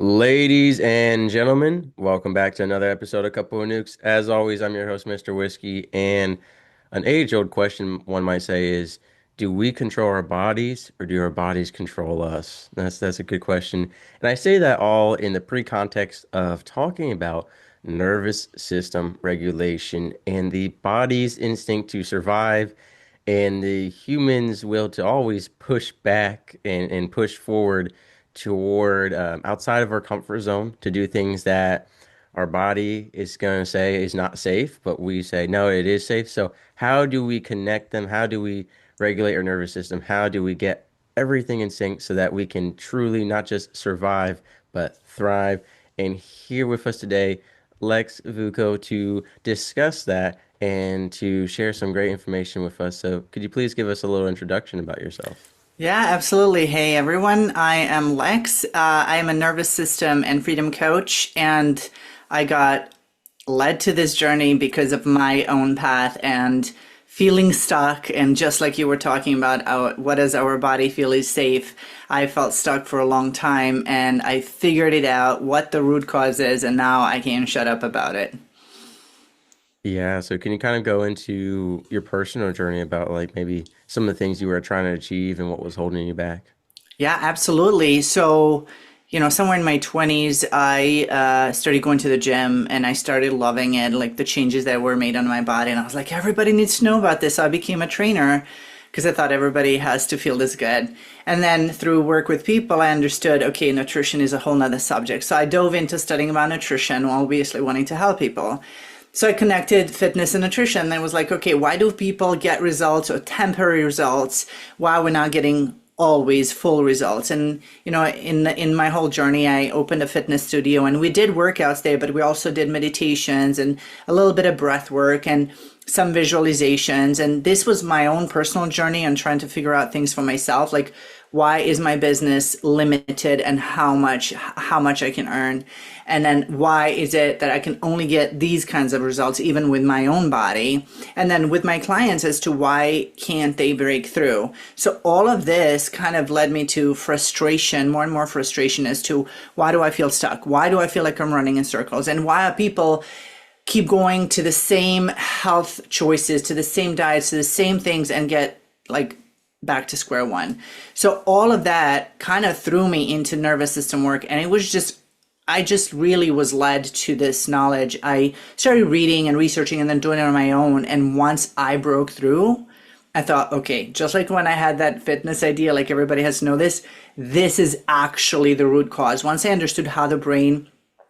Ladies and gentlemen, welcome back to another episode of Couple of Nukes. As always, I'm your host, Mr. Whiskey, and an age-old question one might say is, do we control our bodies or do our bodies control us? That's a good question. And I say that all in the pre-context of talking about nervous system regulation and the body's instinct to survive and the human's will to always push back and push forward toward outside of our comfort zone to do things that our body is going to say is not safe, but we say, no, it is safe. So, how do we connect them? How do we regulate our nervous system? How do we get everything in sync so that we can truly not just survive, but thrive? And here with us today, Leks Vucko, to discuss that and to share some great information with us. So, could you please give us a little introduction about yourself? Yeah, absolutely. Hey, everyone. I am Lex. I am a nervous system and freedom coach, and I got led to this journey because of my own path and feeling stuck. And just like you were talking about, what does our body feel is safe? I felt stuck for a long time, and I figured it out what the root cause is, and now I can't shut up about it. Yeah, so can you kind of go into your personal journey about like maybe some of the things you were trying to achieve and what was holding you back? Yeah, absolutely. So, somewhere in my 20s, I started going to the gym and I started loving it, like the changes that were made on my body. And I was like, everybody needs to know about this. So I became a trainer because I thought everybody has to feel this good. And then through work with people, I understood, okay, nutrition is a whole nother subject. So I dove into studying about nutrition, while obviously wanting to help people. So I connected fitness and nutrition and I was like, okay, why do people get results or temporary results while we're not getting always full results? And in my whole journey, I opened a fitness studio and we did workouts there, but we also did meditations and a little bit of breath work and some visualizations. And this was my own personal journey on trying to figure out things for myself, like why is my business limited and how much I can earn, and then why is it that I can only get these kinds of results even with my own body, and then with my clients as to why can't they break through. So all of this kind of led me to frustration, more and more frustration as to why do I feel stuck, why do I feel like I'm running in circles, and why are people keep going to the same health choices, to the same diets, to the same things, and get like back to square one. So all of that kind of threw me into nervous system work. And it was just, I just really was led to this knowledge. I started reading and researching and then doing it on my own. And once I broke through, I thought, okay, just like when I had that fitness idea, like everybody has to know this is actually the root cause. Once I understood how the brain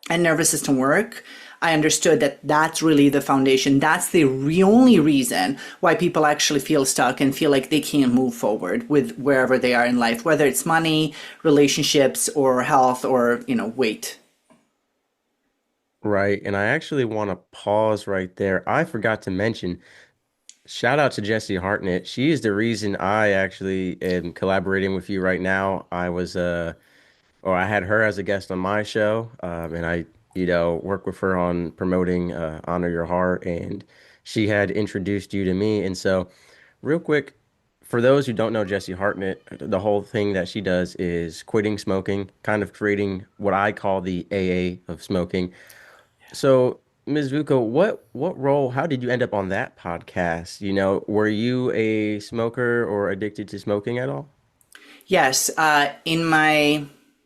and nervous system work, I understood that that's really the foundation. That's the only reason why people actually feel stuck and feel like they can't move forward with wherever they are in life, whether it's money, relationships, or health, or, weight. Right. And I actually want to pause right there. I forgot to mention, shout out to Jessie Hartnett. She is the reason I actually am collaborating with you right now. Or I had her as a guest on my show, and I, work with her on promoting Honor Your Heart, and she had introduced you to me. And so, real quick, for those who don't know Jessie Hartnett, the whole thing that she does is quitting smoking, kind of creating what I call the AA of smoking. So, Ms. Vuko, what role, how did you end up on that podcast? Were you a smoker or addicted to smoking at all? Yes, in my,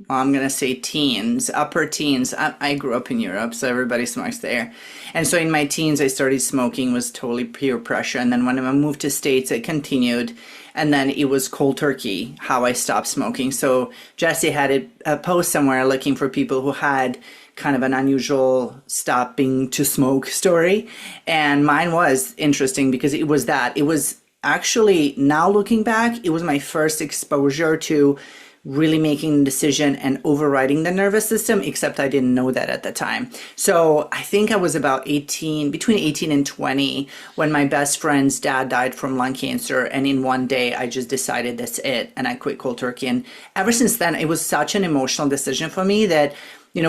well, I'm going to say teens, upper teens. I grew up in Europe, so everybody smokes there. And so in my teens, I started smoking, was totally peer pressure. And then when I moved to States, it continued. And then it was cold turkey, how I stopped smoking. So Jesse had a post somewhere looking for people who had kind of an unusual stopping to smoke story. And mine was interesting because it was that. It was actually, now looking back, it was my first exposure to really making a decision and overriding the nervous system, except I didn't know that at the time. So I think I was about 18, between 18 and 20, when my best friend's dad died from lung cancer. And in one day, I just decided that's it. And I quit cold turkey. And ever since then, it was such an emotional decision for me that,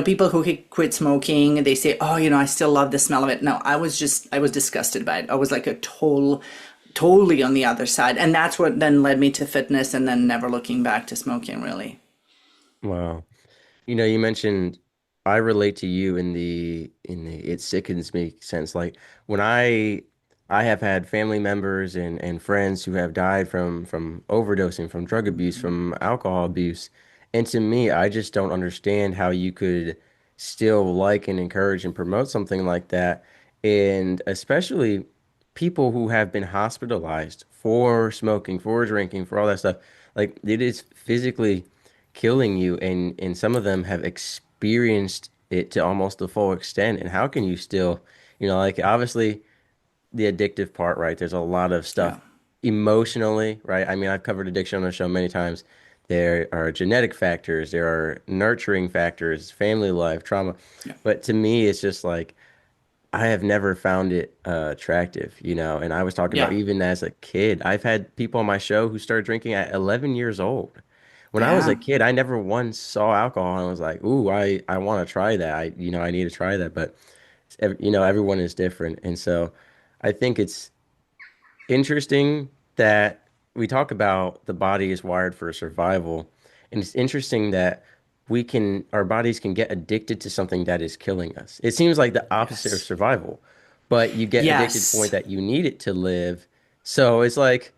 people who quit smoking, they say, oh, I still love the smell of it. No, I was disgusted by it. I was like a totally on the other side. And that's what then led me to fitness and then never looking back to smoking, really. Wow. You mentioned I relate to you in the it sickens me sense. Like when I have had family members and friends who have died from overdosing, from drug abuse, Mhm. from alcohol abuse. And to me, I just don't understand how you could still like and encourage and promote something like that. And especially people who have been hospitalized for smoking, for drinking, for all that stuff. Like it is physically killing you, and some of them have experienced it to almost the full extent. And how can you still, like obviously the addictive part, right? There's a lot of Yeah. stuff emotionally, right? I mean, I've covered addiction on the show many times. There are genetic factors, there are nurturing factors, family life, trauma. Yeah. But to me, it's just like I have never found it attractive, And I was talking about Yeah. even as a kid, I've had people on my show who started drinking at 11 years old. When I was a Yeah. kid, I never once saw alcohol and was like, "Ooh, I want to try that. I need to try that." But everyone is different, and so I think it's interesting that we talk about the body is wired for survival, and it's interesting that our bodies can get addicted to something that is killing us. It seems like the opposite of Yes. survival, but you get addicted to the point Yes. that you need it to live. So it's like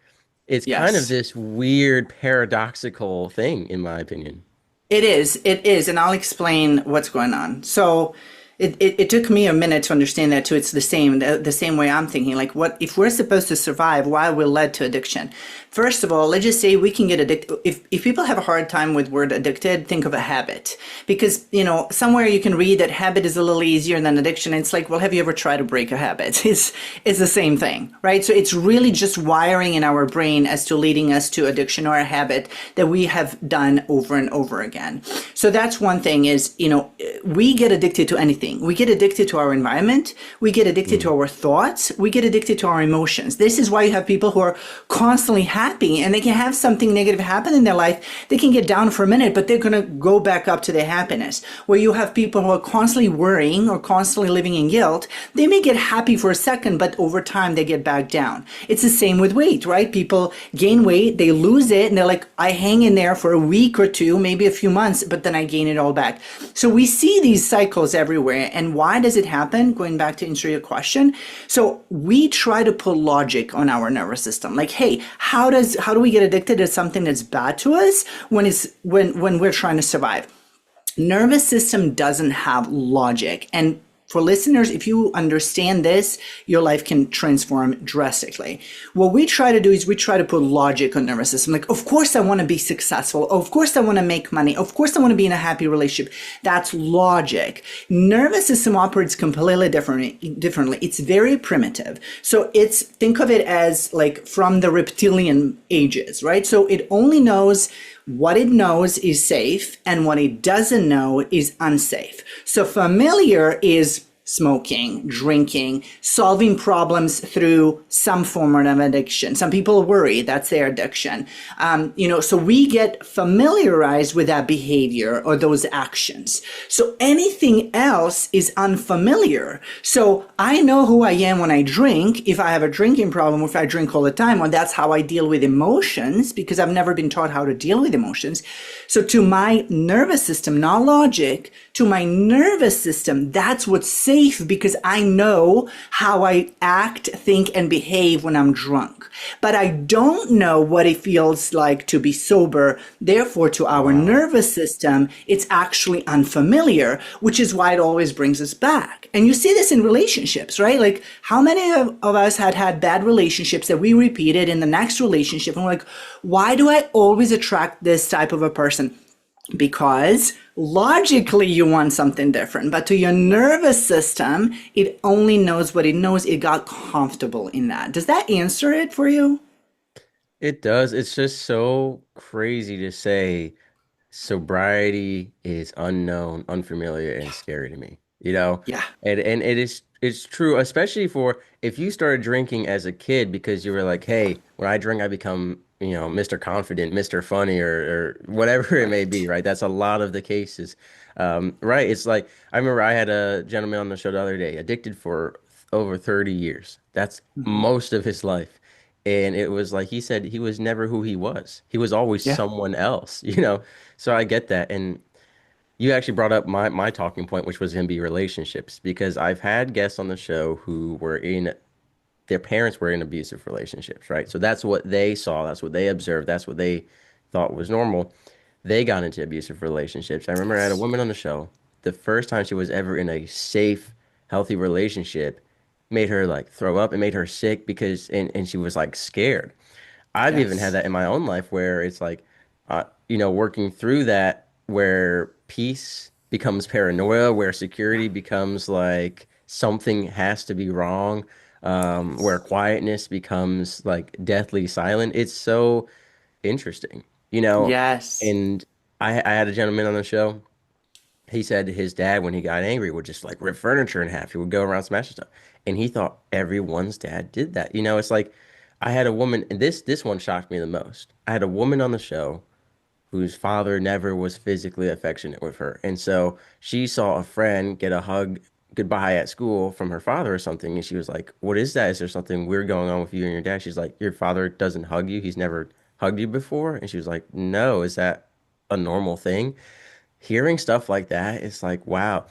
it's kind of Yes. this weird paradoxical thing, in my opinion. It is, and I'll explain what's going on. So it took me a minute to understand that too. It's the same way I'm thinking. Like what if we're supposed to survive, why we're led to addiction? First of all, let's just say we can get addicted. If people have a hard time with word addicted, think of a habit. Because, somewhere you can read that habit is a little easier than addiction. It's like, well, have you ever tried to break a habit? It's the same thing, right? So it's really just wiring in our brain as to leading us to addiction or a habit that we have done over and over again. So that's one thing is, we get addicted to anything. We get addicted to our environment. We get addicted to Mm. our thoughts. We get addicted to our emotions. This is why you have people who are constantly happy and they can have something negative happen in their life. They can get down for a minute, but they're going to go back up to their happiness. Where you have people who are constantly worrying or constantly living in guilt, they may get happy for a second, but over time they get back down. It's the same with weight, right? People gain weight, they lose it, and they're like, I hang in there for a week or two, maybe a few months, but then I gain it all back. So we see these cycles everywhere. And why does it happen? Going back to answer your question. So we try to put logic on our nervous system. Like, hey, how do we get addicted to something that's bad to us when we're trying to survive? Nervous system doesn't have logic. And for listeners, if you understand this, your life can transform drastically. What we try to do is we try to put logic on nervous system. Like, of course I want to be successful. Of course I want to make money. Of course I want to be in a happy relationship. That's logic. Nervous system operates completely differently. It's very primitive. So think of it as like from the reptilian ages, right? So it only knows what it knows is safe and what it doesn't know is unsafe. So familiar is smoking, drinking, solving problems through some form of addiction. Some people worry that's their addiction. So we get familiarized with that behavior or those actions. So anything else is unfamiliar. So I know who I am when I drink. If I have a drinking problem, if I drink all the time, well, that's how I deal with emotions because I've never been taught how to deal with emotions. So to my nervous system, not logic, to my nervous system, that's what's safe because I know how I act, think, and behave when I'm drunk. But I don't know what it feels like to be sober. Therefore, to our Wow. nervous system, it's actually unfamiliar, which is why it always brings us back. And you see this in relationships, right? Like, how many of us had bad relationships that we repeated in the next relationship? And we're like, why do I always attract this type of a person? Because logically you want something different, but to your nervous system, it only knows what it knows. It got comfortable in that. Does that answer it for you? It does. It's just so crazy to say sobriety is unknown, unfamiliar, and scary to me. Yeah. And it's true, especially for if you started drinking as a kid because you were like, hey, when I drink, I become, Mr. Confident, Mr. Funny, or whatever it may be, Right. right? That's a lot of the cases. Right. It's like I remember I had a gentleman on the show the other day, addicted for over 30 years. That's Hmm. most of his life. And it was like he said he was never who he was. He was always Yeah. someone else, you know? So I get that. And You actually brought up my talking point, which was going to be relationships, because I've had guests on the show who were in their parents were in abusive relationships, right? So that's what they saw, that's what they observed, that's what they thought was normal. They got into abusive relationships. I remember I had a Yes. woman on the show. The first time she was ever in a safe, healthy relationship made her like throw up and made her sick because and she was like scared. I've even had Yes. that in my own life where it's like, working through that where peace becomes paranoia, where security becomes like something has to be wrong, where quietness becomes like deathly silent. It's so interesting, you know. Yes. And I had a gentleman on the show. He said his dad, when he got angry, would just like rip furniture in half. He would go around smashing stuff. And he thought everyone's dad did that. You know, it's like I had a woman, and this one shocked me the most. I had a woman on the show whose father never was physically affectionate with her. And so she saw a friend get a hug goodbye at school from her father or something. And she was like, "What is that? Is there something weird going on with you and your dad?" She's like, "Your father doesn't hug you. He's never hugged you before." And she was like, "No, is that a normal thing?" Hearing stuff like that, it's like, wow,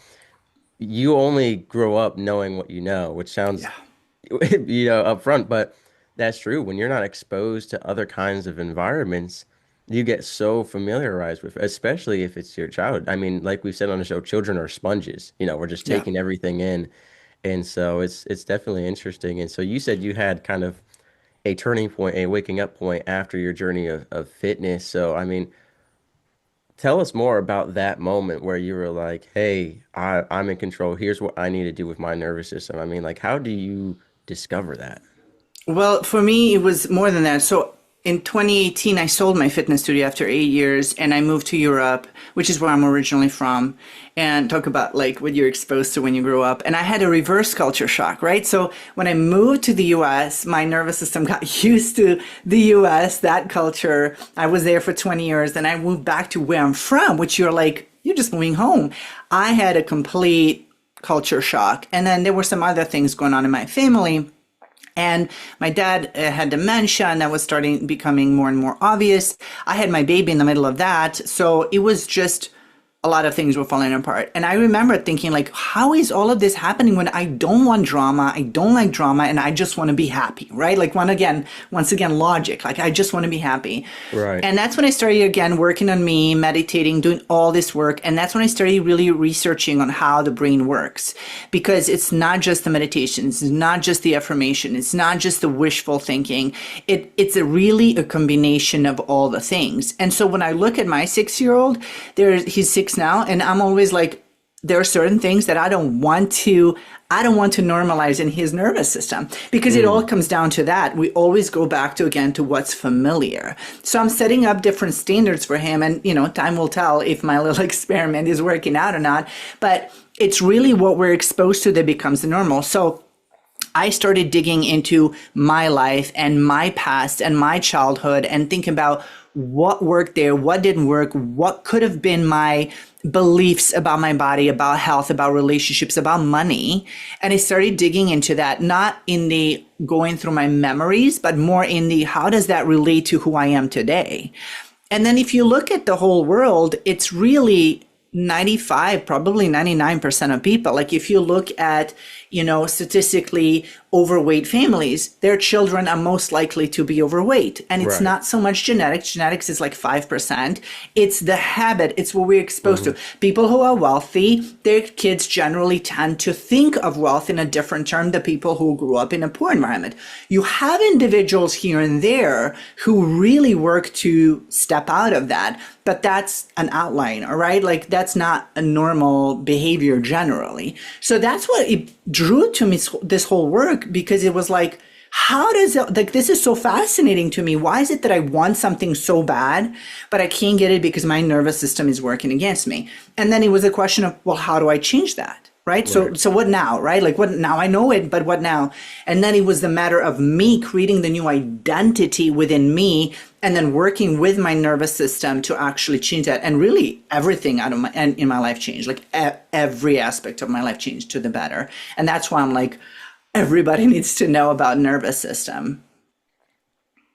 you only grow up knowing what you know, which sounds, Yeah. upfront, but that's true. When you're not exposed to other kinds of environments, you get so familiarized with, especially if it's your childhood. I mean, like we've said on the show, children are sponges. We're just Yeah. taking everything in. And so it's definitely interesting. And so you said you had kind of a turning point, a waking up point after your journey of fitness. So, I mean, tell us more about that moment where you were like, "Hey, I'm in control. Here's what I need to do with my nervous system." I mean, like, how do you discover that? Well, for me, it was more than that. So in 2018, I sold my fitness studio after 8 years and I moved to Europe, which is where I'm originally from. And talk about like what you're exposed to when you grow up. And I had a reverse culture shock, right? So when I moved to the US, my nervous system got used to the US, that culture. I was there for 20 years. Then I moved back to where I'm from, which you're like, you're just moving home. I had a complete culture shock. And then there were some other things going on in my family, and my dad had dementia, and that was starting becoming more and more obvious. I had my baby in the middle of that. So it was just a lot of things were falling apart. And I remember thinking, like, how is all of this happening when I don't want drama? I don't like drama and I just want to be happy, right? Like, once again, logic. Like, I just want to be happy. Right. And that's when I started again working on me, meditating, doing all this work. And that's when I started really researching on how the brain works. Because it's not just the meditations, it's not just the affirmation, it's not just the wishful thinking. It's really a combination of all the things. And so when I look at my 6-year-old, he's 6 now, and I'm always like, there are certain things that I don't want to normalize in his nervous system, because it all Mm, comes down to that. We always go back to again to what's familiar. So I'm setting up different standards for him, and time will tell if my little experiment is working out or not. But it's really what we're exposed to that becomes the normal. So I started digging into my life and my past and my childhood and think about what worked there, what didn't work, what could have been my beliefs about my body, about health, about relationships, about money. And I started digging into that, not in the going through my memories, but more in the how does that relate to who I am today? And then if you look at the whole world, it's really 95, probably 99% of people. Like if you look at, statistically overweight families, their children are most likely to be overweight. And it's right. not so much genetics. Genetics is like 5%. It's the habit. It's what we're exposed Hmm. to. People who are wealthy, their kids generally tend to think of wealth in a different term than people who grew up in a poor environment. You have individuals here and there who really work to step out of that, but that's an outline, all right? Like that's not a normal behavior generally. So that's what it drew to me, this whole work, because it was like, how does it, like, this is so fascinating to me. Why is it that I want something so bad, but I can't get it because my nervous system is working against me? And then it was a question of, well, how do I change that? Right. So, Right. so what now? Right. Like what now? I know it, but what now? And then it was the matter of me creating the new identity within me and then working with my nervous system to actually change that. And really everything out of my, and in my life changed, like every aspect of my life changed to the better. And that's why I'm like, everybody needs to know about nervous system.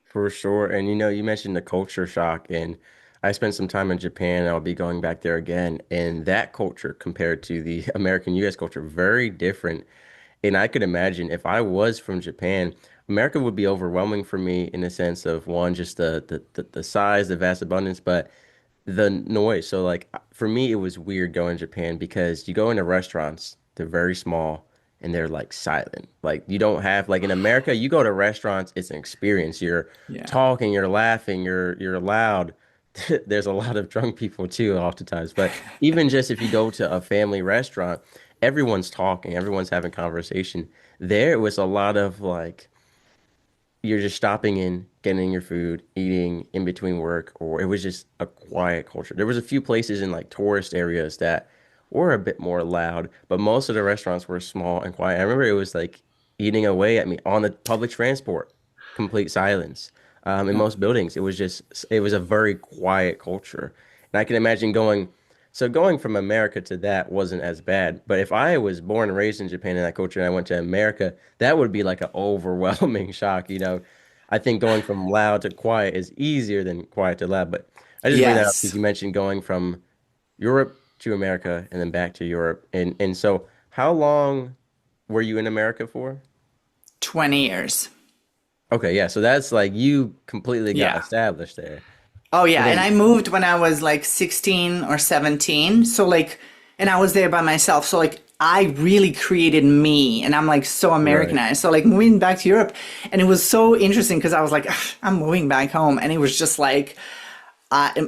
For sure. And you mentioned the culture shock, and I spent some time in Japan. I'll be going back there again. And that culture compared to the American US culture, very different. And I could imagine if I was from Japan, America would be overwhelming for me in the sense of one, just the size, the vast abundance, but the noise. So like for me, it was weird going to Japan because you go into restaurants, they're very small and they're like silent. Like you don't have like in America, you go to restaurants, it's an experience. You're Yeah. talking, you're laughing, you're loud. There's a lot of drunk people too, oftentimes. But even just if you go to a family restaurant, everyone's talking, everyone's having conversation. There it was a lot of like you're just stopping in, getting your food, eating in between work, or it was just a quiet culture. There was a few places in like tourist areas that were a bit more loud, but most of the restaurants were small and quiet. I remember it was like eating away at me on the public transport, complete silence. In Yeah. most buildings, it was a very quiet culture. And I can imagine going from America to that wasn't as bad. But if I was born and raised in Japan in that culture and I went to America, that would be like an overwhelming shock. I think going from loud to quiet is easier than quiet to loud. But I just bring that up because Yes. you mentioned going from Europe to America and then back to Europe. And so how long were you in America for? 20 years. Okay, yeah. So that's like you completely got Yeah. established there. Oh And yeah, and I then moved when I was like 16 or 17. So like and I was there by myself. So like I really created me and I'm like so right, Americanized. So like moving back to Europe and it was so interesting because I was like "Ugh, I'm moving back home and it was just like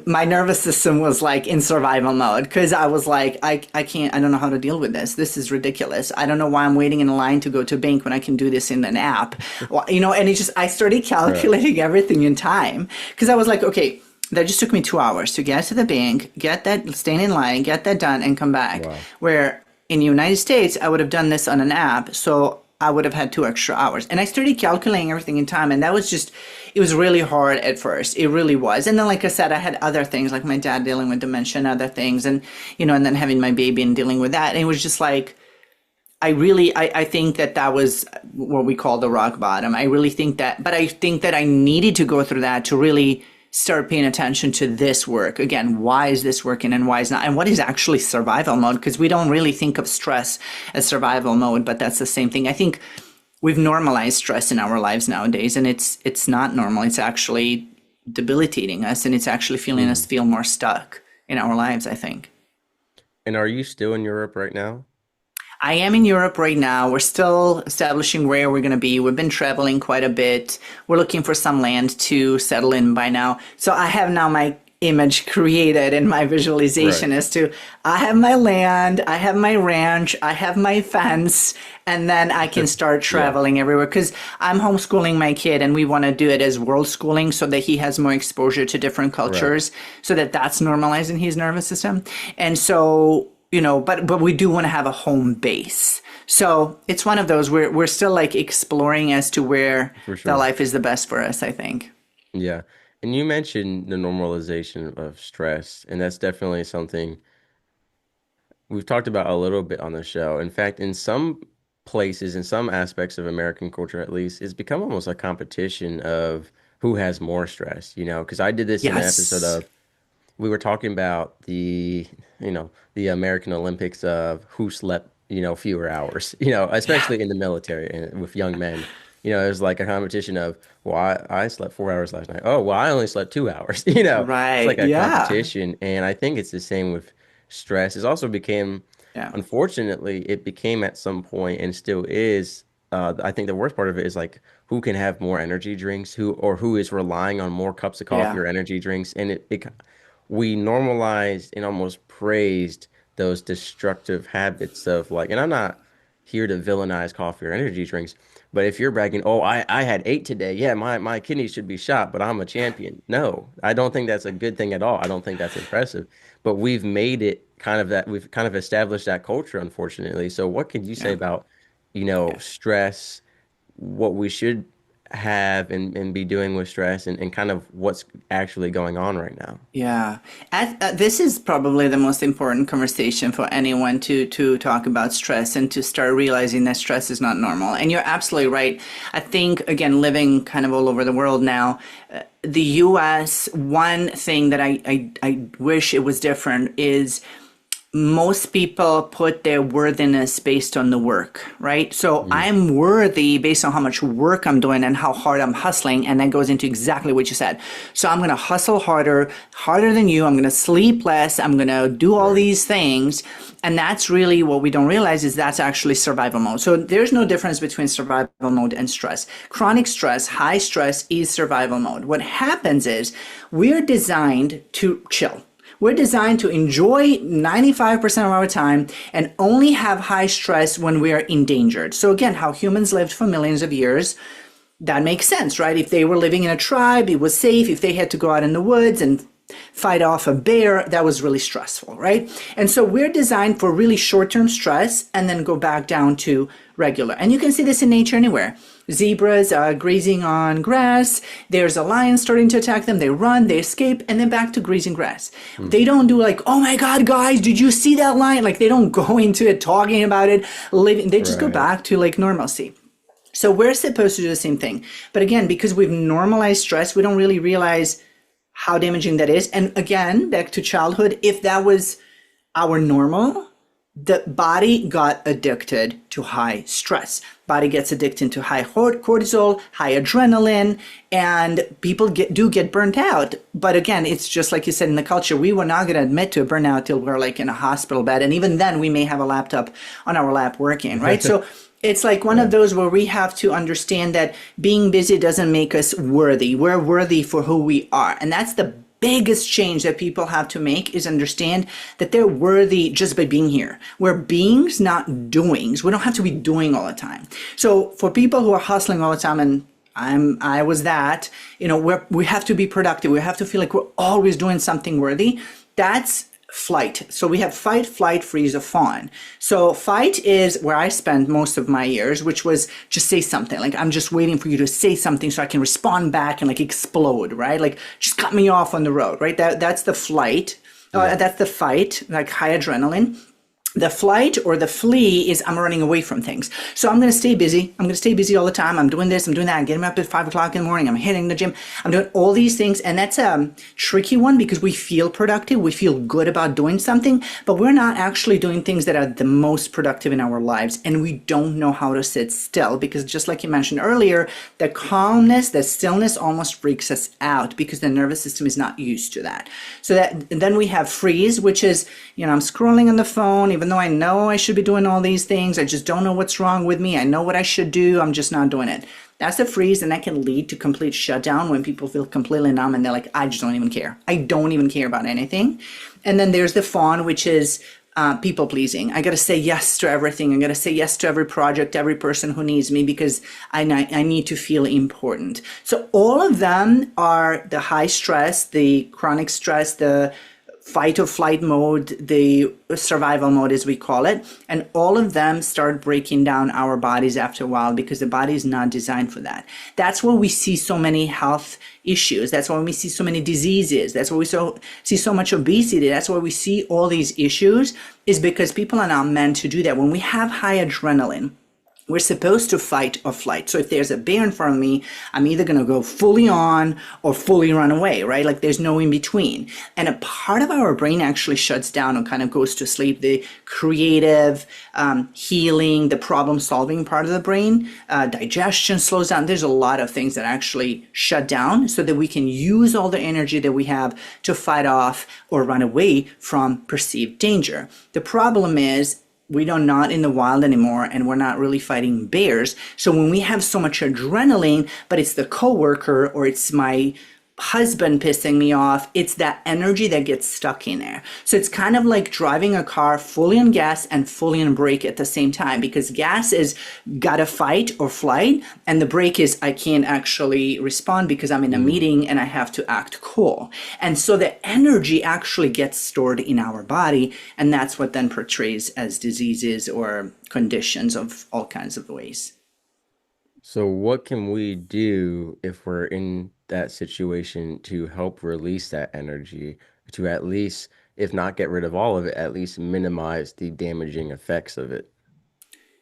my nervous system was like in survival mode because I was like, I can't, I don't know how to deal with this. This is ridiculous. I don't know why I'm waiting in a line to go to a bank when I can do this in an app. Well, and it just, I started right, calculating everything in time because I was like, okay, that just took me 2 hours to get to the bank, get that, stand in line, get that done, and come back. wow, Where in the United States, I would have done this on an app. So I would have had 2 extra hours. And I started calculating everything in time. And that was just, it was really hard at first. It really was. And then, like I said, I had other things like my dad dealing with dementia and other things. And then having my baby and dealing with that. And it was just like, I think that that was what we call the rock bottom. I really think that, but I think that I needed to go through that to really start paying attention to this work. Again, why is this working and why is not? And what is actually survival mode? Because we don't really think of stress as survival mode, but that's the same thing. I think we've normalized stress in our lives nowadays, and it's not normal. It's actually debilitating us, and it's actually feeling us hmm. feel more stuck in our lives, I think. And are you still in Europe right now? I am in Europe right now. We're still establishing where we're going to be. We've been traveling quite a bit. We're looking for some land to settle in by now. So I have now my image created in my Right, visualization as to I have my land, I have my ranch, I have my fence, and then I can start yeah, traveling everywhere because I'm homeschooling my kid and we want to do it as world schooling so that he has more exposure to different right. cultures so that that's normalizing his nervous system. And so but we do want to have a home base. So it's one of those where we're still like exploring as to where For the sure. life is the best for us, I think. Yeah. And you mentioned the normalization of stress, and that's definitely something we've talked about a little bit on the show. In fact, in some places, in some aspects of American culture at least, it's become almost a competition of who has more stress, because I did this in an episode Yes. of we were talking about the American Olympics of who slept, fewer hours, Yeah. especially in the military and with young men. It was like a competition of, well, I slept 4 hours last night. Oh, well, I only slept 2 hours. It's like Right. a Yeah. competition. And I think it's the same with stress. It also became, Yeah. unfortunately, it became at some point and still is. I think the worst part of it is like who can have more energy drinks, who is relying on more cups of coffee Yeah. or energy drinks, and we normalized and almost praised those destructive habits of like, and I'm not here to villainize coffee or energy drinks, but if you're bragging, oh, I had 8 today, yeah, my kidneys should be shot, but I'm a champion. No, I don't think that's a good thing at all. I don't think that's impressive. But we've kind of established that culture, unfortunately. So what could you say Yeah. about, Yeah. stress, what we should have and be doing with stress and kind of what's actually going on right now. Yeah, this is probably the most important conversation for anyone to talk about stress and to start realizing that stress is not normal. And you're absolutely right. I think again, living kind of all over the world now, the U.S. One thing that I wish it was different is most people put their worthiness based on the work, right? So Mm, I'm worthy based on how much work I'm doing and how hard I'm hustling. And that goes into exactly what you said. So I'm going to hustle harder, harder than you. I'm going to sleep less. I'm going to do all right. these things. And that's really what we don't realize is that's actually survival mode. So there's no difference between survival mode and stress. Chronic stress, high stress is survival mode. What happens is we're designed to chill. We're designed to enjoy 95% of our time and only have high stress when we are endangered. So again, how humans lived for millions of years, that makes sense, right? If they were living in a tribe, it was safe. If they had to go out in the woods and fight off a bear, that was really stressful, right? And so we're designed for really short-term stress and then go back down to regular. And you can see this in nature anywhere. Zebras are grazing on grass. There's a lion starting to attack them. They run, they escape, and then back to grazing grass. Mm, They don't do like, oh my God, guys, did you see that lion? Like they don't go into it talking about it, living. They just go right. back to like normalcy. So we're supposed to do the same thing. But again, because we've normalized stress, we don't really realize how damaging that is. And again, back to childhood, if that was our normal, the body got addicted to high stress. Body gets addicted to high cortisol, high adrenaline, and people do get burnt out. But again, it's just like you said in the culture, we were not going to admit to a burnout till we're like in a hospital bed. And even then we may have a laptop on our lap working, right? So it's like one of Right. those where we have to understand that being busy doesn't make us worthy. We're worthy for who we are. And that's the biggest change that people have to make is understand that they're worthy just by being here. We're beings, not doings. We don't have to be doing all the time. So for people who are hustling all the time, and I was that, we have to be productive. We have to feel like we're always doing something worthy. That's flight. So we have fight, flight, freeze, or fawn. So fight is where I spent most of my years, which was just say something. Like I'm just waiting for you to say something so I can respond back and like explode, right? Like just cut me off on the road, right? That's the flight. Yeah. That's the fight, like high adrenaline. The flight or the flee is I'm running away from things. So I'm going to stay busy. I'm going to stay busy all the time. I'm doing this, I'm doing that. I'm getting up at 5 o'clock in the morning. I'm hitting the gym. I'm doing all these things. And that's a tricky one because we feel productive. We feel good about doing something, but we're not actually doing things that are the most productive in our lives. And we don't know how to sit still because just like you mentioned earlier, the calmness, the stillness almost freaks us out because the nervous system is not used to that. So that then we have freeze, which is, I'm scrolling on the phone, even though I know I should be doing all these things, I just don't know what's wrong with me. I know what I should do. I'm just not doing it. That's a freeze, and that can lead to complete shutdown when people feel completely numb and they're like, I just don't even care. I don't even care about anything. And then there's the fawn, which is people pleasing. I got to say yes to everything. I got to say yes to every project, every person who needs me because I need to feel important. So all of them are the high stress, the chronic stress, the fight or flight mode, the survival mode as we call it, and all of them start breaking down our bodies after a while because the body is not designed for that. That's why we see so many health issues. That's why we see so many diseases. That's why we see so much obesity. That's why we see all these issues is because people are not meant to do that. When we have high adrenaline, we're supposed to fight or flight. So if there's a bear in front of me, I'm either going to go fully on or fully run away, right? Like there's no in between. And a part of our brain actually shuts down and kind of goes to sleep. The creative, healing, the problem solving part of the brain, digestion slows down. There's a lot of things that actually shut down so that we can use all the energy that we have to fight off or run away from perceived danger. The problem is, we are not in the wild anymore and we're not really fighting bears. So when we have so much adrenaline, but it's the coworker or it's my husband pissing me off, it's that energy that gets stuck in there. So it's kind of like driving a car fully on gas and fully on brake at the same time because gas is gotta fight or flight and the brake is I can't actually respond because I'm in a Mm. meeting and I have to act cool. And so the energy actually gets stored in our body and that's what then portrays as diseases or conditions of all kinds of ways. So what can we do if we're in that situation to help release that energy, to at least, if not get rid of all of it, at least minimize the damaging effects of it?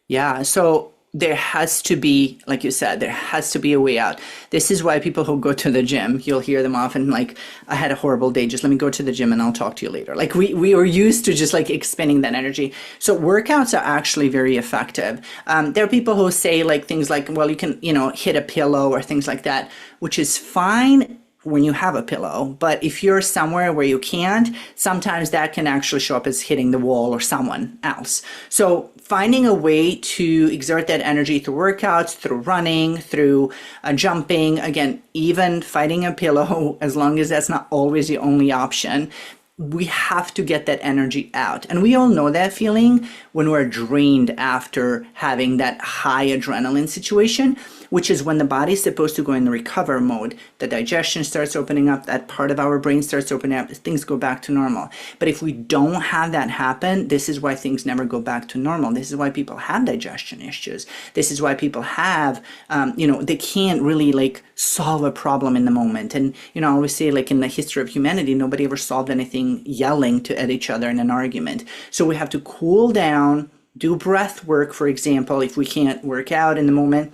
Yeah, so there has to be, like you said, there has to be a way out. This is why people who go to the gym, you'll hear them often like, I had a horrible day, just let me go to the gym and I'll talk to you later. Like we are used to just like expending that energy. So workouts are actually very effective. There are people who say like things like, well, you can, hit a pillow or things like that, which is fine when you have a pillow. But if you're somewhere where you can't, sometimes that can actually show up as hitting the wall or someone else. So finding a way to exert that energy through workouts, through running, through jumping, again, even fighting a pillow, as long as that's not always the only option, we have to get that energy out. And we all know that feeling when we're drained after having that high adrenaline situation, which is when the body's supposed to go in the recover mode. The digestion starts opening up, that part of our brain starts opening up, things go back to normal. But if we don't have that happen, this is why things never go back to normal. This is why people have digestion issues. This is why people have, they can't really like solve a problem in the moment. And, I always say like in the history of humanity, nobody ever solved anything yelling at each other in an argument. So we have to cool down, do breath work, for example, if we can't work out in the moment,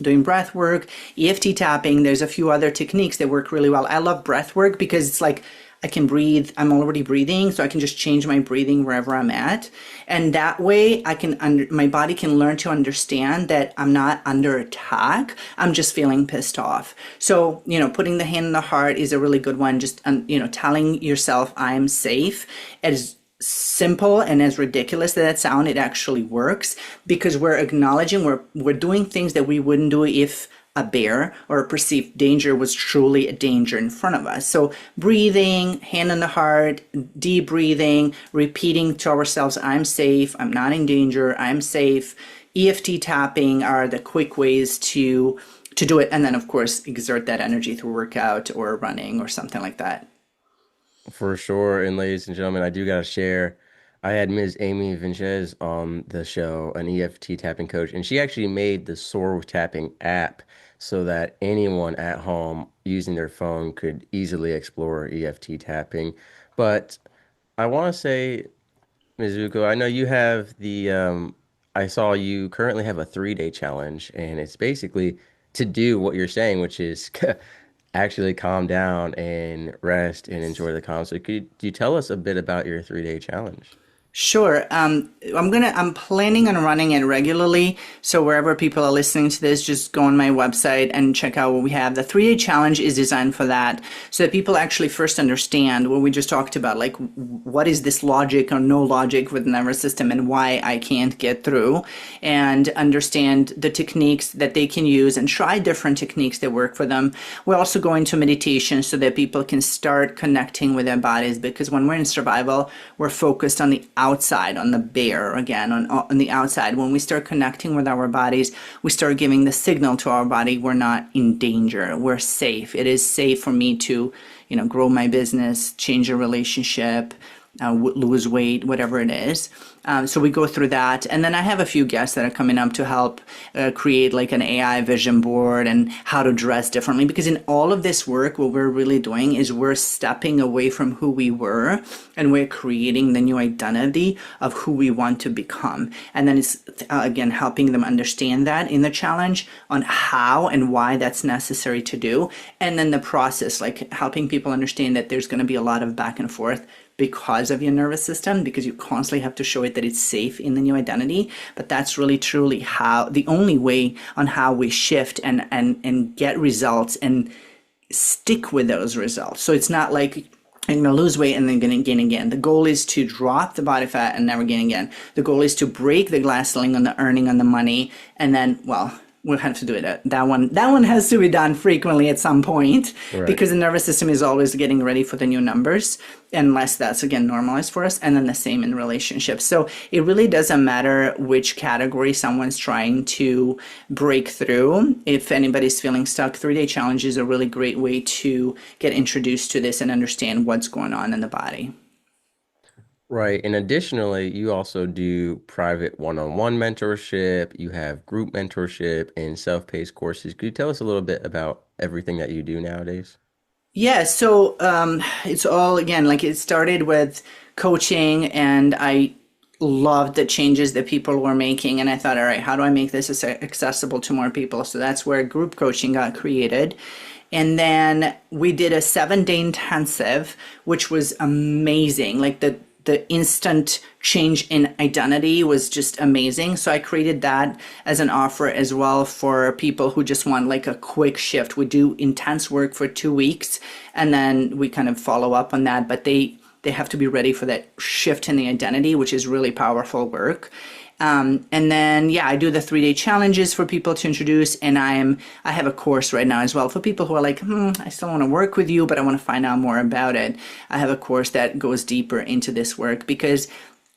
doing breath work, EFT tapping. There's a few other techniques that work really well. I love breath work because it's like I can breathe. I'm already breathing, so I can just change my breathing wherever I'm at. And that way my body can learn to understand that I'm not under attack. I'm just feeling pissed off. So, putting the hand on the heart is a really good one. Just, telling yourself I'm safe as simple and as ridiculous as that sound, it actually works because we're acknowledging we're doing things that we wouldn't do if a bear or a perceived danger was truly a danger in front of us. So breathing, hand on the heart, deep breathing, repeating to ourselves, I'm safe, I'm not in danger, I'm safe. EFT tapping are the quick ways to do it. And then of course, exert that energy through workout or running or something like that. For sure. And ladies and gentlemen, I do gotta share. I had Ms. Amy Vinches on the show, an EFT tapping coach, and she actually made the Soar Tapping app so that anyone at home using their phone could easily explore EFT tapping. But I want to say, Ms. Vucko, I know you have I saw you currently have a 3-day challenge, and it's basically to do what you're saying, which is actually calm down and rest and enjoy the concert. Could you tell us a bit about your 3-day challenge? Sure. I'm planning on running it regularly. So wherever people are listening to this, just go on my website and check out what we have. The 3-day challenge is designed for that, so that people actually first understand what we just talked about, like what is this logic or no logic with the nervous system and why I can't get through, and understand the techniques that they can use and try different techniques that work for them. We also go into meditation so that people can start connecting with their bodies, because when we're in survival, we're focused on the outside, on the bear, again, on the outside. When we start connecting with our bodies, we start giving the signal to our body we're not in danger, we're safe. It is safe for me to, grow my business, change a relationship, lose weight, whatever it is. So we go through that. And then I have a few guests that are coming up to help create like an AI vision board and how to dress differently. Because in all of this work, what we're really doing is we're stepping away from who we were and we're creating the new identity of who we want to become. And then it's, again, helping them understand that in the challenge on how and why that's necessary to do. And then the process, like helping people understand that there's going to be a lot of back and forth because of your nervous system, because you constantly have to show it that it's safe in the new identity. But that's really truly how the only way on how we shift and get results and stick with those results. So it's not like I'm going to lose weight and then going to gain again. The goal is to drop the body fat and never gain again. The goal is to break the glass ceiling on the earning on the money, and then, well, we'll have to do it. That one has to be done frequently at some point, Right. because the nervous system is always getting ready for the new numbers, unless that's again normalized for us. And then the same in relationships. So it really doesn't matter which category someone's trying to break through. If anybody's feeling stuck, 3-day challenge is a really great way to get introduced to this and understand what's going on in the body. Right. And additionally, you also do private one-on-one mentorship, you have group mentorship and self-paced courses. Could you tell us a little bit about everything that you do nowadays? Yeah, so it's all again like it started with coaching, and I loved the changes that people were making, and I thought, all right, how do I make this accessible to more people? So that's where group coaching got created. And then we did a 7 day intensive, which was amazing. Like the instant change in identity was just amazing. So I created that as an offer as well for people who just want like a quick shift. We do intense work for 2 weeks, and then we kind of follow up on that, but they have to be ready for that shift in the identity, which is really powerful work. And then yeah, I do the 3 day challenges for people to introduce, and I have a course right now as well for people who are like, I still want to work with you, but I want to find out more about it. I have a course that goes deeper into this work because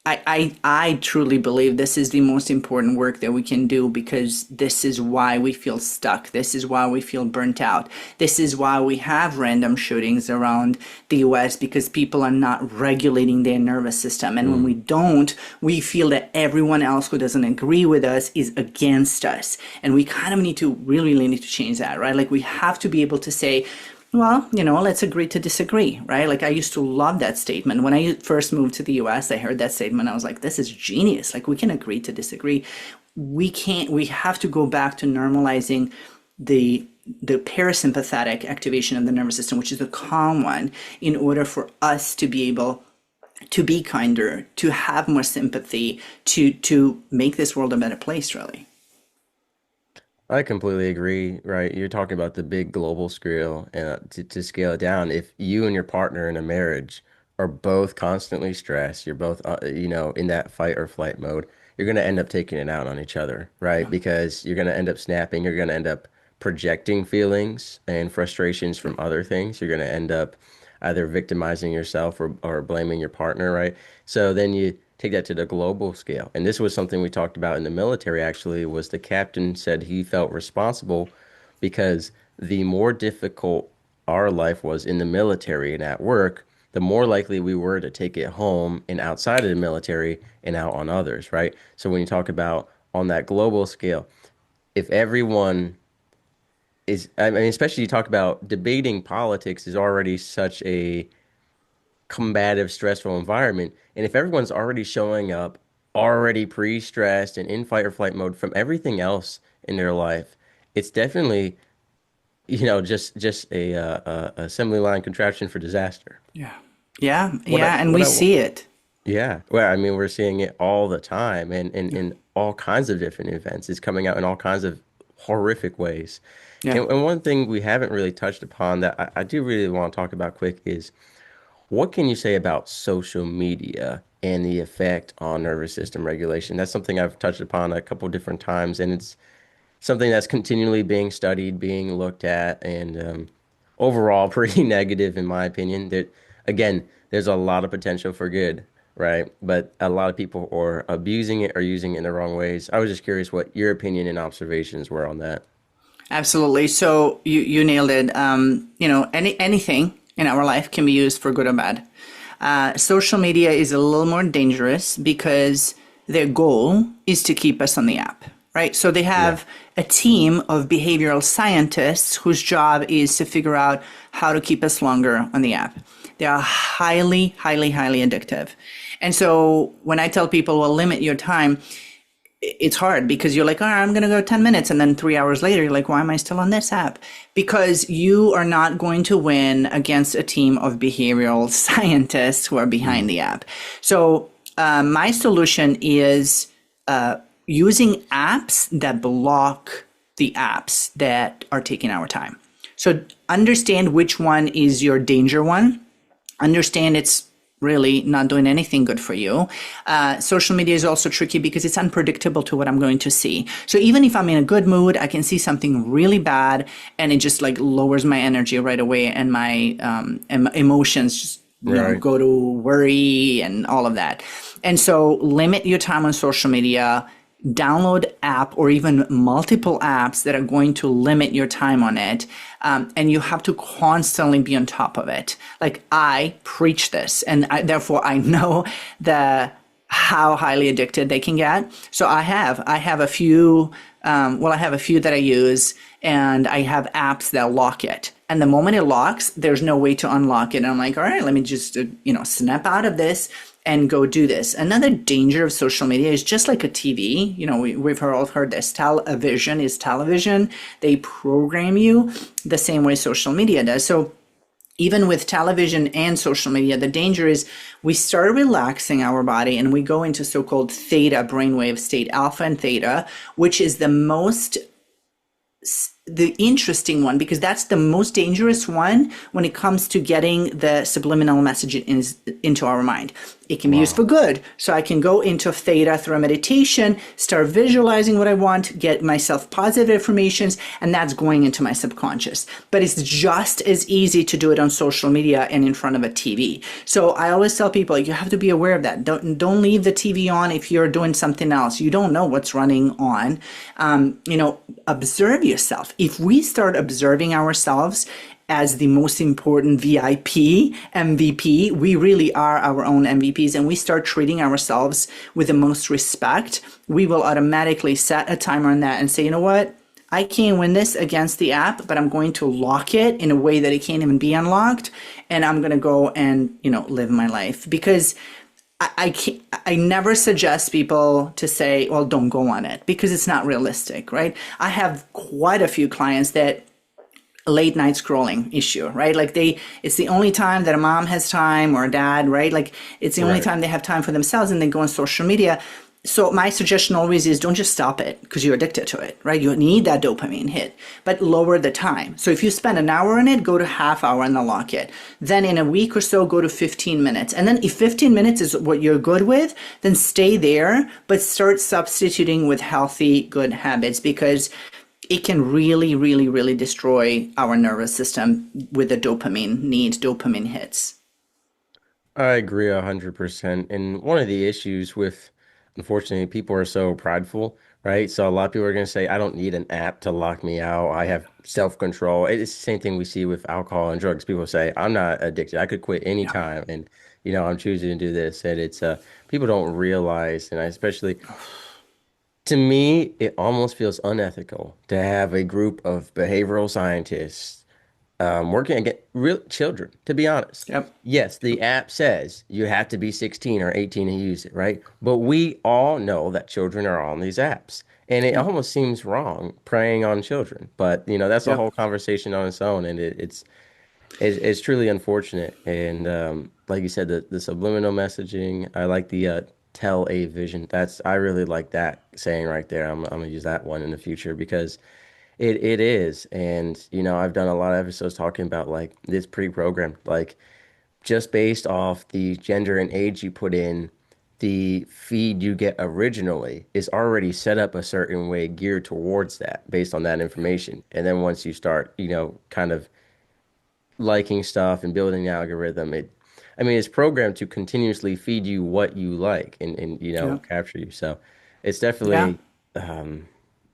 I truly believe this is the most important work that we can do, because this is why we feel stuck. This is why we feel burnt out. This is why we have random shootings around the US, because people are not regulating their nervous system. And when we don't, we feel that everyone else who doesn't agree with us is against us. And we kind of need to really need to change that, right? Like we have to be able to say, well, let's agree to disagree, right? Like I used to love that statement. When I first moved to the US, I heard that statement. I was like, this is genius. Like we can agree to disagree. We have to go back to normalizing the parasympathetic activation of the nervous system, which is the calm one, in order for us to be able to be kinder, to have more sympathy, to make this world a better place, really. I completely agree, right? You're talking about the big global scale, and to scale it down, if you and your partner in a marriage are both constantly stressed, you're both, in that fight or flight mode, you're going to end up taking it out on each other, right? Yeah. Because you're going to end up snapping, you're going to end up projecting feelings and frustrations from other things. You're going to end up either victimizing yourself or blaming your partner, right? So then you take that to the global scale. And this was something we talked about in the military actually, was the captain said he felt responsible because the more difficult our life was in the military and at work, the more likely we were to take it home and outside of the military and out on others, right? So when you talk about on that global scale, if everyone is, I mean, especially you talk about debating politics is already such a combative, stressful environment. And if everyone's already showing up, already pre-stressed and in fight or flight mode from everything else in their life, it's definitely, just a assembly line contraption for disaster. Yeah. Yeah, What I, yeah, and what we I, see it. yeah. Well, I mean, we're seeing it all the time and in all kinds of different events. It's coming out in all kinds of horrific ways. Yeah. And one thing we haven't really touched upon that I do really want to talk about quick is what can you say about social media and the effect on nervous system regulation? That's something I've touched upon a couple different times, and it's something that's continually being studied, being looked at, and overall pretty negative in my opinion. That again, there's a lot of potential for good, right? But a lot of people are abusing it or using it in the wrong ways. I was just curious what your opinion and observations were on that. Absolutely. So you nailed it. Anything in our life can be used for good or bad. Social media is a little more dangerous because their goal is to keep us on the app, right? So they Yeah. have a team of behavioral scientists whose job is to figure out how to keep us longer on the app. They are highly addictive. And so when I tell people, well, limit your time, it's hard because you're like, all right, I'm going to go 10 minutes. And then 3 hours later, you're like, why am I still on this app? Because you are not going to win against a team of behavioral scientists who are behind Mm. the app. So my solution is using apps that block the apps that are taking our time. So understand which one is your danger one. Understand it's really not doing anything good for you. Social media is also tricky because it's unpredictable to what I'm going to see. So even if I'm in a good mood, I can see something really bad and it just like lowers my energy right away, and my emotions just Right. go to worry and all of that. And so limit your time on social media. download app or even multiple apps that are going to limit your time on it. And you have to constantly be on top of it. Like I preach this, and therefore I know the how highly addicted they can get. So I have a few I have a few that I use, and I have apps that lock it. And the moment it locks, there's no way to unlock it. And I'm like, all right, let me just snap out of this and go do this. Another danger of social media is just like a TV. We've all heard this. Television is television. They program you the same way social media does. So even with television and social media, the danger is we start relaxing our body and we go into so-called theta brainwave state, alpha and theta, which is the interesting one because that's the most dangerous one when it comes to getting the subliminal message into our mind. It can be used for Wow. good. So I can go into theta through a meditation, start visualizing what I want, get myself positive affirmations, and that's going into my subconscious. But it's just as easy to do it on social media and in front of a TV. So I always tell people you have to be aware of that. Don't leave the TV on if you're doing something else. You don't know what's running on. Observe yourself. If we start observing ourselves as the most important VIP, MVP, we really are our own MVPs, and we start treating ourselves with the most respect, we will automatically set a timer on that and say, you know what? I can't win this against the app, but I'm going to lock it in a way that it can't even be unlocked, and I'm going to go and live my life because I never suggest people to say, well, don't go on it because it's not realistic, right? I have quite a few clients that late night scrolling issue, right? Like it's the only time that a mom has time or a dad, right? Like it's the only Right. time they have time for themselves and they go on social media. So my suggestion always is don't just stop it because you're addicted to it, right? You need that dopamine hit, but lower the time. So if you spend an hour in it, go to half hour and then lock it. Then in a week or so, go to 15 minutes. And then if 15 minutes is what you're good with, then stay there, but start substituting with healthy, good habits because it can really, really, really destroy our nervous system with the dopamine hits. I agree 100%. And one of the issues with, unfortunately, people are so prideful, right? So a lot of people are going to say, I don't need an app to lock me out. I have self-control. It's the same thing we see with alcohol and drugs. People say, I'm not addicted. I could quit Yeah. anytime. And, I'm choosing to do this. And people don't realize, and I especially, to me, it almost feels unethical to have a group of behavioral scientists working against real children, to be honest. Yep. Yes, the app says you have to be 16 or 18 to use it, right? But we all know that children are on these apps. And it Yep. almost seems wrong preying on children. But, that's a Yep. whole conversation on its own. And it's truly unfortunate. And like you said, the subliminal messaging, I like the tell a vision. I really like that saying right there. I'm gonna use that one in the future because it is. And, I've done a lot of episodes talking about like this pre-programmed, like just based off the gender and age you put in, the feed you get originally is already set up a certain way geared towards that based on that information. And then once you start, kind of liking stuff and building the algorithm, it's programmed to continuously feed you what you like and Yep. capture you. So it's Yeah. definitely um,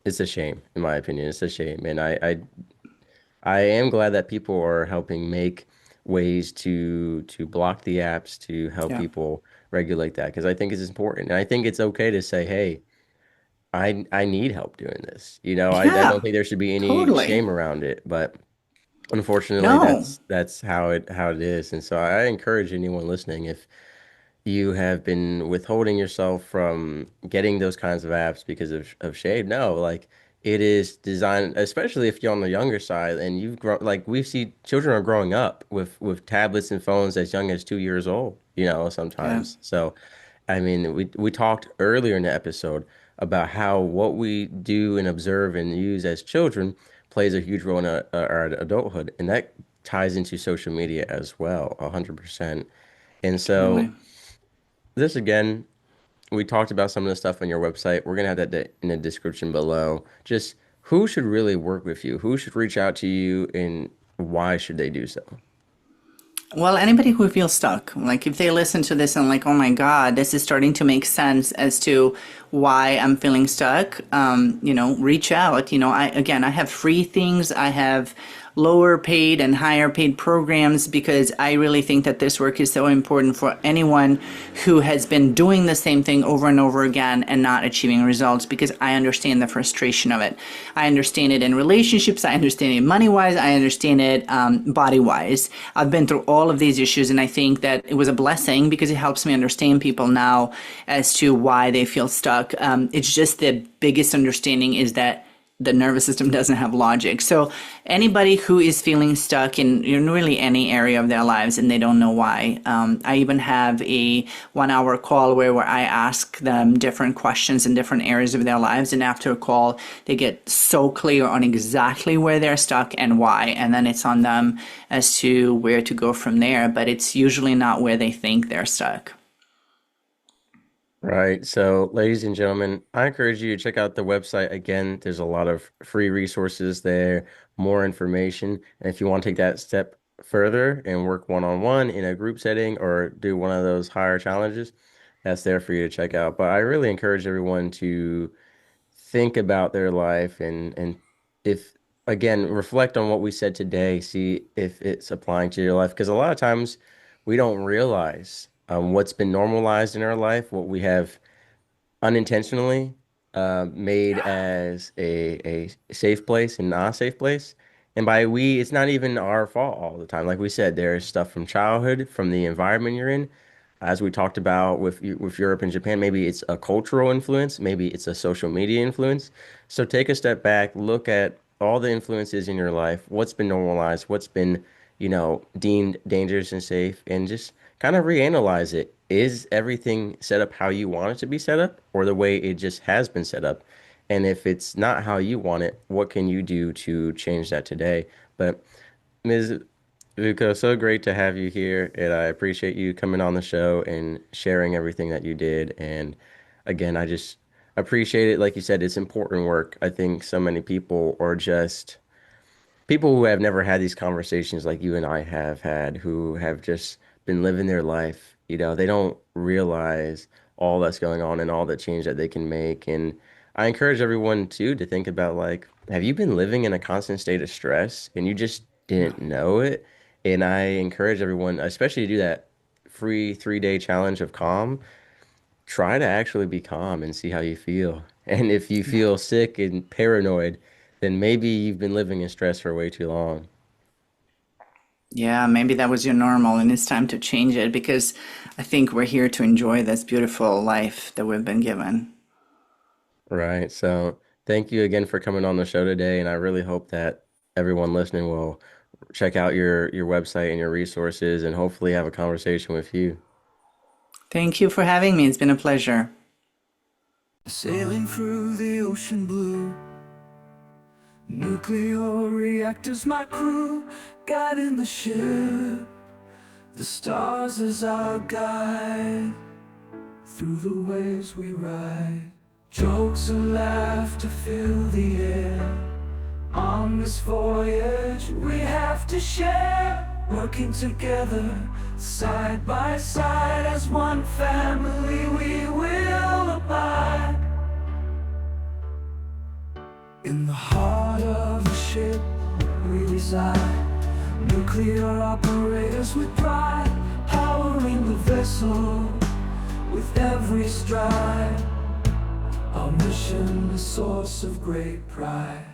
it's a shame, in my opinion. It's a shame, and I am glad that people are helping make ways to block the apps to help Yeah. people regulate that because I think it's important, and I think it's okay to say, hey. I need help doing this. I don't Yeah. think there should be any Totally. shame around it, but unfortunately, No. that's how it is. And so I encourage anyone listening, if you have been withholding yourself from getting those kinds of apps because of shade, no, like it is designed, especially if you're on the younger side and you've grown, like we see children are growing up with tablets and phones as young as 2 years old, Yeah. sometimes. So we talked earlier in the episode about how what we do and observe and use as children plays a huge role in our adulthood, and that ties into social media as well, 100%. And so Totally. this again, we talked about some of the stuff on your website. We're gonna have that in the description below. Just who should really work with you? Who should reach out to you, and why should they do so? Well, anybody who feels stuck, like if they listen to this and like, oh my God, this is starting to make sense as to why I'm feeling stuck, reach out. I have free things. I have lower paid and higher paid programs because I really think that this work is so important for anyone who has been doing the same thing over and over again and not achieving results, because I understand the frustration of it. I understand it in relationships. I understand it money wise. I understand it body wise. I've been through all of these issues, and I think that it was a blessing because it helps me understand people now as to why they feel stuck. It's just the biggest understanding is that the nervous system doesn't have logic. So anybody who is feeling stuck in really any area of their lives and they don't know why, I even have a 1 hour call where I ask them different questions in different areas of their lives. And after a call, they get so clear on exactly where they're stuck and why. And then it's on them as to where to go from there. But it's usually not where they think they're stuck. Right. So, ladies and gentlemen, I encourage you to check out the website. Again, there's a lot of free resources there, more information. And if you want to take that step further and work one-on-one in a group setting or do one of those higher challenges, that's there for you to check out. But I really encourage everyone to think about their life and if again reflect on what we said today, see if it's applying to your life, because a lot of times we don't realize what's been normalized in our life, what we have unintentionally made as a safe place and not a safe place. And by we, it's not even our fault all the time. Like we said, there's stuff from childhood, from the environment you're in. As we talked about with Europe and Japan, maybe it's a cultural influence, maybe it's a social media influence. So take a step back, look at all the influences in your life, what's been normalized, what's been, deemed dangerous and safe, and just kind of reanalyze it. Is everything set up how you want it to be set up, or the way it just has been set up? And if it's not how you want it, what can you do to change that today? But Ms. Vucko, so great to have you here, and I appreciate you coming on the show and sharing everything that you did. And again, I just appreciate it. Like you said, it's important work. I think so many people are just people who have never had these conversations like you and I have had, who have just been living their life. They don't realize all that's going on and all the change that they can make. And I encourage everyone too to think about, like, have you been living in a constant state of stress and you just didn't know it? And I encourage everyone, especially to do that free 3-day challenge of calm. Try to actually be calm and see how you feel. And if you feel sick and paranoid, then maybe you've been living in stress for way too long. Yeah, maybe that was your normal and it's time to change it because I think we're here to enjoy this beautiful life that we've been given. Right. So thank you again for coming on the show today. And I really hope that everyone listening will check out your website and your resources and hopefully have a conversation with you. Thank you for having me. It's been a pleasure. Sailing through the ocean blue, nuclear reactors, my crew, guiding the ship, the stars as our guide, through the waves we ride, jokes and laughter fill the air. On this voyage we have to share, working together, side by side, as one family we will abide. In the heart of the ship we reside, nuclear operators with pride, powering the vessel with every stride. Our mission, a source of great pride.